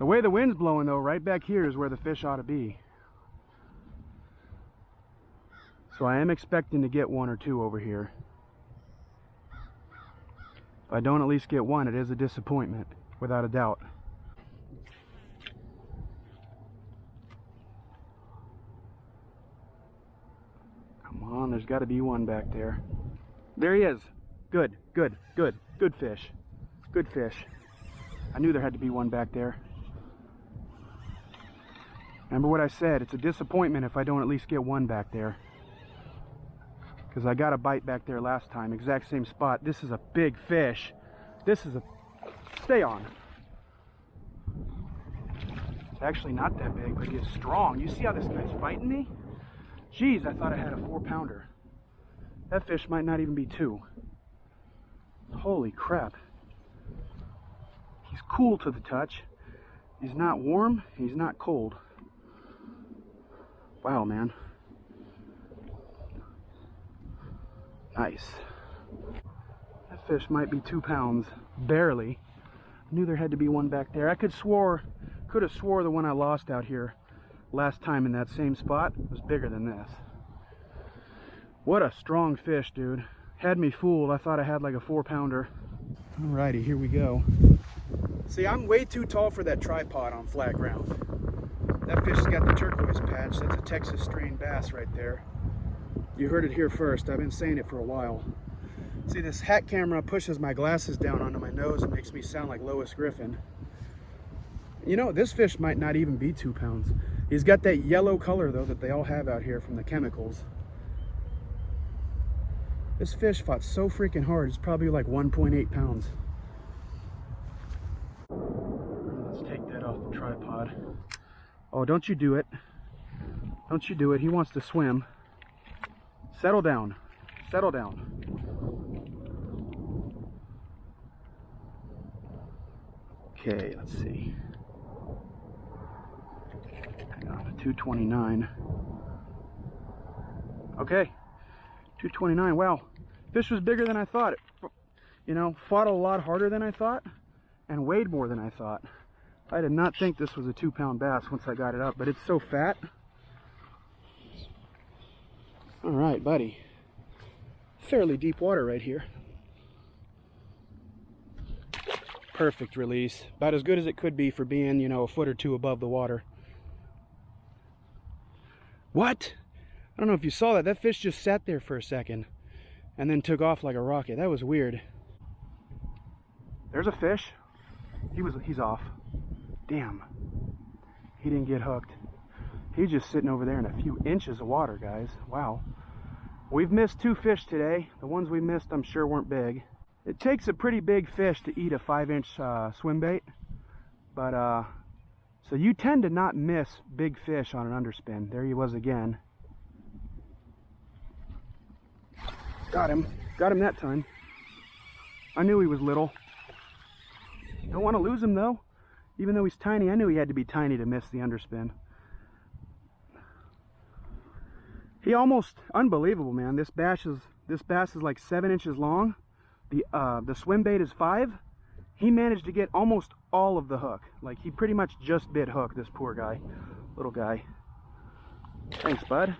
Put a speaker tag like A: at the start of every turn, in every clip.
A: The way the wind's blowing though, right back here is where the fish ought to be. So I am expecting to get one or two over here. If I don't at least get one, it is a disappointment, without a doubt. Come on, there's got to be one back there. There he is. Good, good, good, good fish. Good fish. I knew there had to be one back there. Remember what I said, it's a disappointment if I don't at least get one back there. Because I got a bite back there last time, exact same spot. This is a big fish. This is a... Stay on. It's actually not that big, but he is strong. You see how this guy's fighting me? Jeez, I thought I had a 4-pounder. That fish might not even be 2. Holy crap. He's cool to the touch. He's not warm, he's not cold. Wow, man. Nice. That fish might be 2 pounds, barely. I knew there had to be one back there. I could have swore the one I lost out here last time in that same spot was bigger than this. What a strong fish, dude. Had me fooled. I thought I had like a 4-pounder. Alrighty, here we go. See, I'm way too tall for that tripod on flat ground. That fish has got the turquoise patch. That's a Texas strain bass right there. You heard it here first. I've been saying it for a while. See, this hat camera pushes my glasses down onto my nose and makes me sound like Lois Griffin. You know, this fish might not even be 2 pounds. He's got that yellow color, though, that they all have out here from the chemicals. This fish fought so freaking hard, it's probably like 1.8 pounds. Let's take that off the tripod. Oh, don't you do it. Don't you do it. He wants to swim. Settle down. Settle down. Okay, let's see. Hang on, 229. Okay, 229. Wow, fish was bigger than I thought. You know, fought a lot harder than I thought and weighed more than I thought. I did not think this was a 2-pound bass once I got it up, but it's so fat. All right, buddy. Fairly deep water right here. Perfect release. About as good as it could be for being, you know, a foot or two above the water. What? I don't know if you saw that. That fish just sat there for a second and then took off like a rocket. That was weird. There's a fish. He's off. Damn. He didn't get hooked. He's just sitting over there in a few inches of water, guys. Wow. We've missed 2 fish today. The ones we missed, I'm sure, weren't big. It takes a pretty big fish to eat a 5-inch swim bait. But, so you tend to not miss big fish on an underspin. There he was again. Got him. Got him that time. I knew he was little. Don't want to lose him, though. Even though he's tiny, I knew he had to be tiny to miss the underspin. He almost, unbelievable, man. This bass is like 7 inches long. The swim bait is 5. He managed to get almost all of the hook. Like, he pretty much just bit hook, this poor guy. Little guy. Thanks, bud.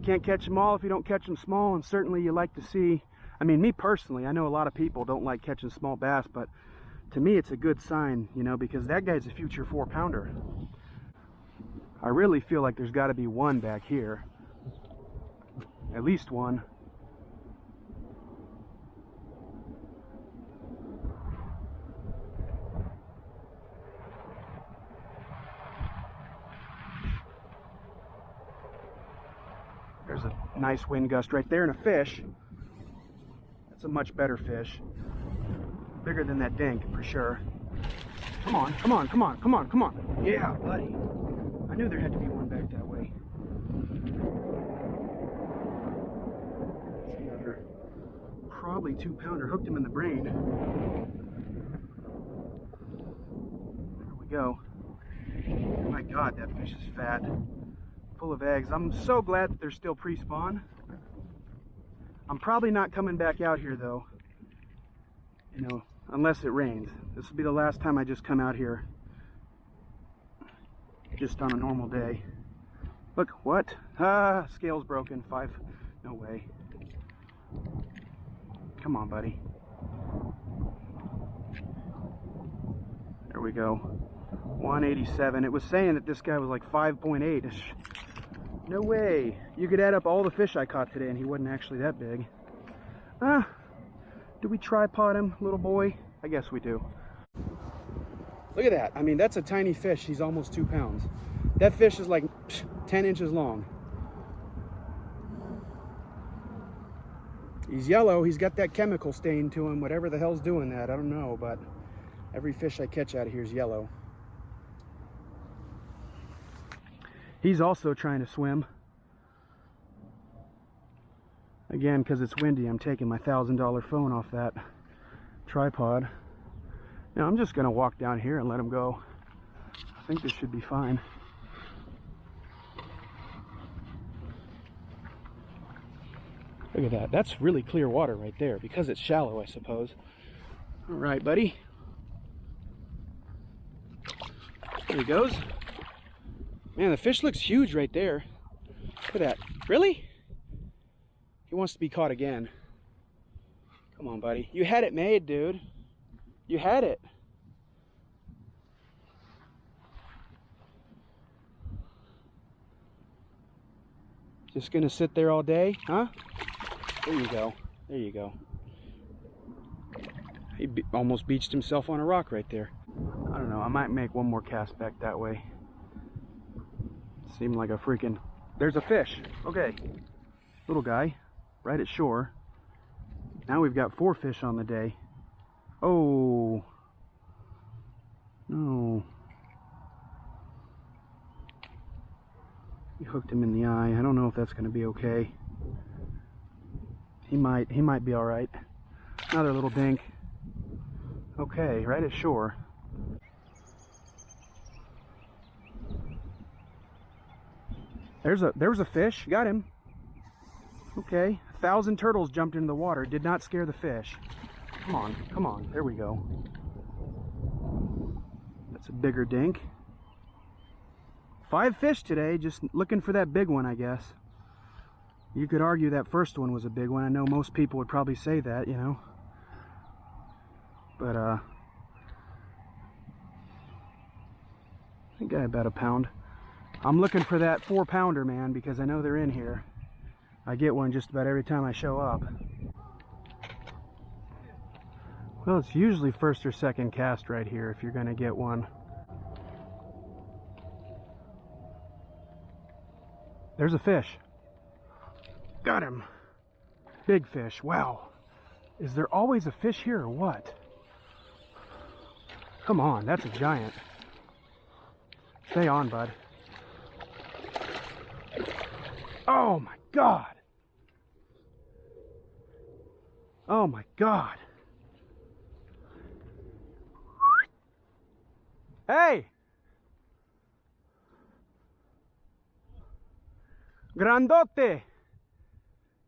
A: Can't catch them all if you don't catch them small, and certainly you like to see, I mean, me personally, I know a lot of people don't like catching small bass, but to me it's a good sign, you know, because that guy's a future 4-pounder. I really feel like there's got to be one back here. At least one. There's a nice wind gust right there and a fish. That's a much better fish. Bigger than that dink for sure. Come on, come on, come on, come on, come on. Yeah, buddy. I knew there had to be one back that way. That's another probably 2-pounder. Hooked him in the brain. There we go. My God, that fish is fat. Full of eggs. I'm so glad that they're still pre-spawn. I'm probably not coming back out here though, you know, unless it rains. This will be the last time I just come out here just on a normal day. Look, what? Ah, scale's broken. 5. No way. Come on, buddy. There we go. 187. It was saying that this guy was like 5.8. No way. You could add up all the fish I caught today and he wasn't actually that big. Do we tripod him, little boy? I guess we do. Look at that. I mean, that's a tiny fish. He's almost 2 pounds. That fish is like 10 inches long. He's yellow. He's got that chemical stain to him. Whatever the hell's doing that, I don't know. But every fish I catch out of here is yellow. He's also trying to swim. Again, because it's windy, I'm taking my $1,000 phone off that tripod. Now I'm just going to walk down here and let him go. I think this should be fine. Look at that. That's really clear water right there because it's shallow, I suppose. All right, buddy. There he goes. Man, the fish looks huge right there. Look at that. Really? He wants to be caught again. Come on, buddy. You had it made, dude. You had it. Just gonna sit there all day, huh? There you go. There you go. He almost beached himself on a rock right there. I don't know. I might make one more cast back that way. Seemed like a freaking... There's a fish. Okay. Little guy. Right at shore. Now we've got 4 fish on the day. Oh. No. We hooked him in the eye. I don't know if that's going to be okay. He might be all right. Another little dink. Okay, right at shore. There was a fish. Got him. Okay. 1,000 turtles jumped into the water. Did not scare the fish. Come on, come on. There we go. That's a bigger dink. 5 fish today. Just looking for that big one, I guess. You could argue that first one was a big one. I know most people would probably say that, you know. But I think I about a pound. I'm looking for that 4-pounder, man, because I know they're in here. I get one just about every time I show up. Well, it's usually first or second cast right here if you're going to get one. There's a fish. Got him. Big fish. Wow. Is there always a fish here or what? Come on, that's a giant. Stay on, bud. Oh my God. Oh my God. Hey! Grandote!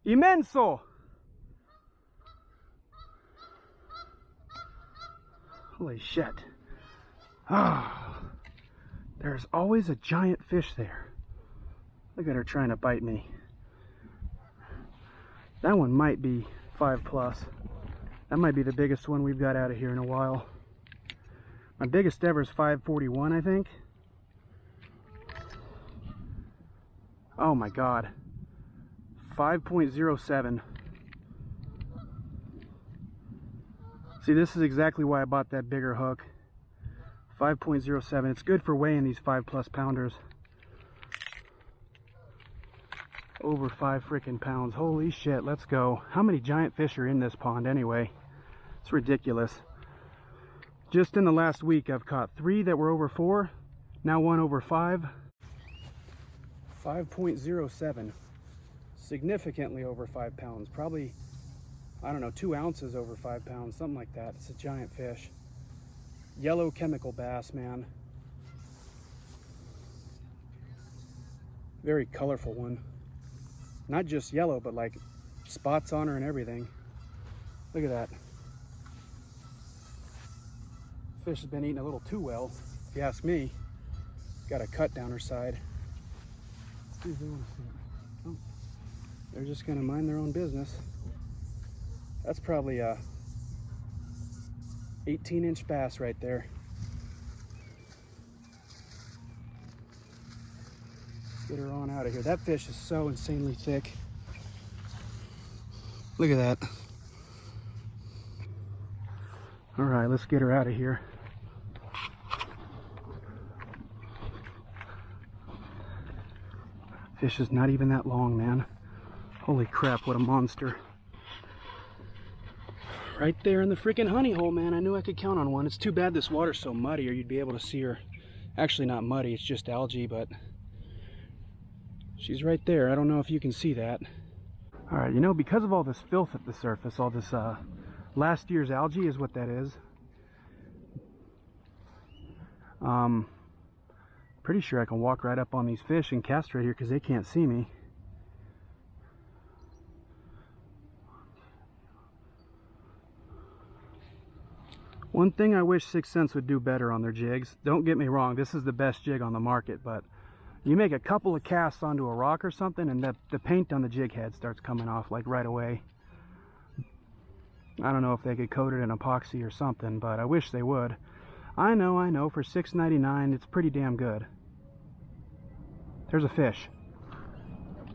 A: Immenso! Holy shit. Ah, there's always a giant fish there. Look at her trying to bite me. That one might be 5+. That might be the biggest one we've got out of here in a while. My biggest ever is 541, I think. Oh my God. 5.07. See, this is exactly why I bought that bigger hook. 5.07. It's good for weighing these 5+ pounders. Over 5 freaking pounds. Holy shit, let's go. How many giant fish are in this pond anyway? It's ridiculous. Just in the last week, I've caught 3 that were over 4. Now 1 over 5. 5.07. Significantly over 5 pounds. Probably, I don't know, 2 ounces over 5 pounds. Something like that. It's a giant fish. Yellow chemical bass, man. Very colorful one. Not just yellow, but like spots on her and everything. Look at that. Fish has been eating a little too well, if you ask me. got a cut down her side. Let's see if they want to see it. Oh, they're just gonna mind their own business. That's probably a 18-inch bass right there. Get her on out of here. That fish is so insanely thick. Look at that. All right, let's get her out of here. Fish is not even that long, man. Holy crap, what a monster. Right there in the freaking honey hole, man. I knew I could count on one. It's too bad this water's so muddy or you'd be able to see her. Actually not muddy, it's just algae, but she's right there. I don't know if you can see that. All right, you know, because of all this filth at the surface, all this last year's algae is what that is. Pretty sure I can walk right up on these fish and cast right here because they can't see me. One thing I wish 6th Sense would do better on their jigs. Don't get me wrong, this is the best jig on the market, but you make a couple of casts onto a rock or something and the paint on the jig head starts coming off like right away. I don't know if they could coat it in epoxy or something, but I wish they would. I know, for $6.99 it's pretty damn good. There's a fish.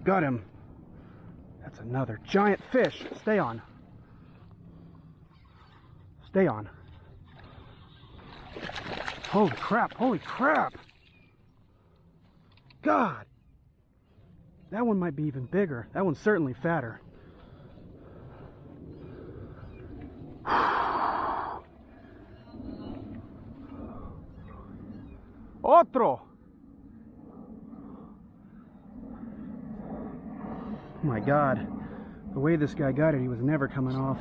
A: Got him. That's another giant fish. Stay on. Stay on. Holy crap, holy crap. God. That one might be even bigger. That one's certainly fatter. Otro. Oh my God, the way this guy got it, he was never coming off.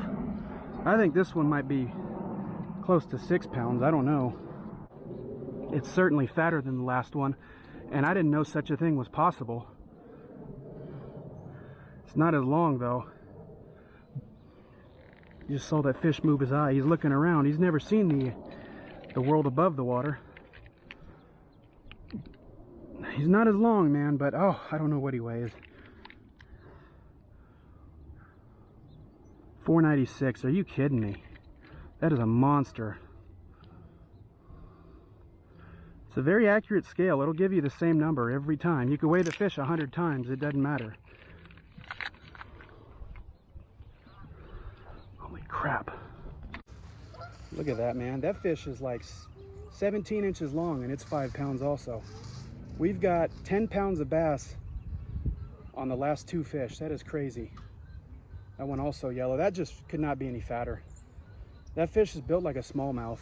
A: I think this one might be close to 6 pounds, I don't know. It's certainly fatter than the last one, and I didn't know such a thing was possible. It's not as long though. You just saw that fish move his eye. He's looking around. He's never seen the world above the water. He's not as long, man, but oh, I don't know what he weighs. 496, are you kidding me? That is a monster. It's a very accurate scale. It'll give you the same number every time. You can weigh the fish 100 times, it doesn't matter. Holy crap. Look at that, man. That fish is like 17 inches long and it's 5 pounds also. We've got 10 pounds of bass on the last 2 fish. That is crazy. That one also yellow. That just could not be any fatter. That fish is built like a smallmouth.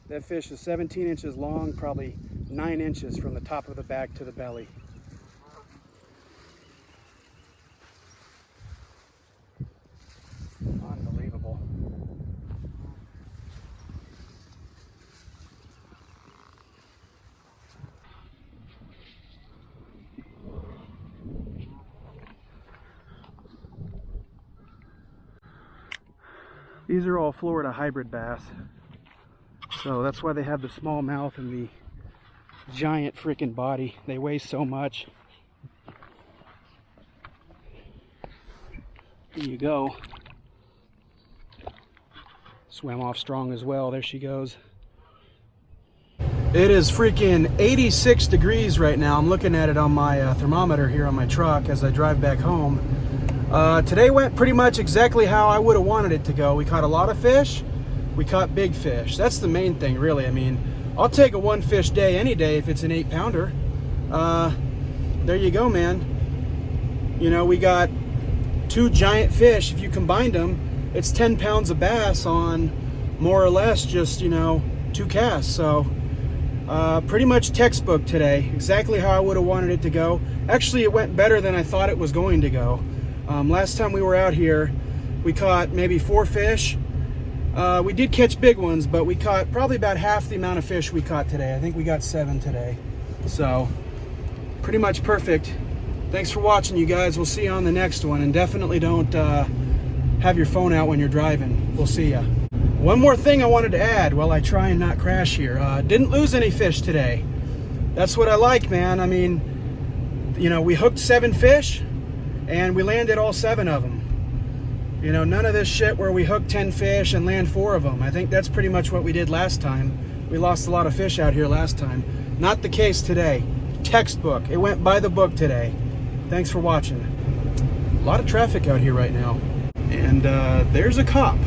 A: That fish is 17 inches long, probably 9 inches from the top of the back to the belly. Unbelievable. These are all Florida hybrid bass. So that's why they have the small mouth and the giant freaking body. They weigh so much. There you go. Swam off strong as well. There she goes. It is freaking 86 degrees right now. I'm looking at it on my thermometer here on my truck as I drive back home. Today went pretty much exactly how I would have wanted it to go. We caught a lot of fish. We caught big fish. That's the main thing, really. I mean, I'll take a 1 fish day any day if it's an 8-pounder. There you go, man. You know, we got 2 giant fish. If you combined them, it's 10 pounds of bass on more or less just, you know, 2 casts. So pretty much textbook today. Exactly how I would have wanted it to go. Actually, it went better than I thought it was going to go. Last time we were out here, we caught maybe 4 fish. We did catch big ones, but we caught probably about half the amount of fish we caught today. I think we got 7 today. So, pretty much perfect. Thanks for watching, you guys. We'll see you on the next one. And definitely don't have your phone out when you're driving. We'll see ya. One more thing I wanted to add while I try and not crash here. Didn't lose any fish today. That's what I like, man. I mean, you know, we hooked 7 fish and we landed all 7 of them. You know, none of this shit where we hook 10 fish and land 4 of them. I think that's pretty much what we did last time. We lost a lot of fish out here last time. Not the case today. Textbook. It went by the book today. Thanks for watching. A lot of traffic out here right now. And there's a cop.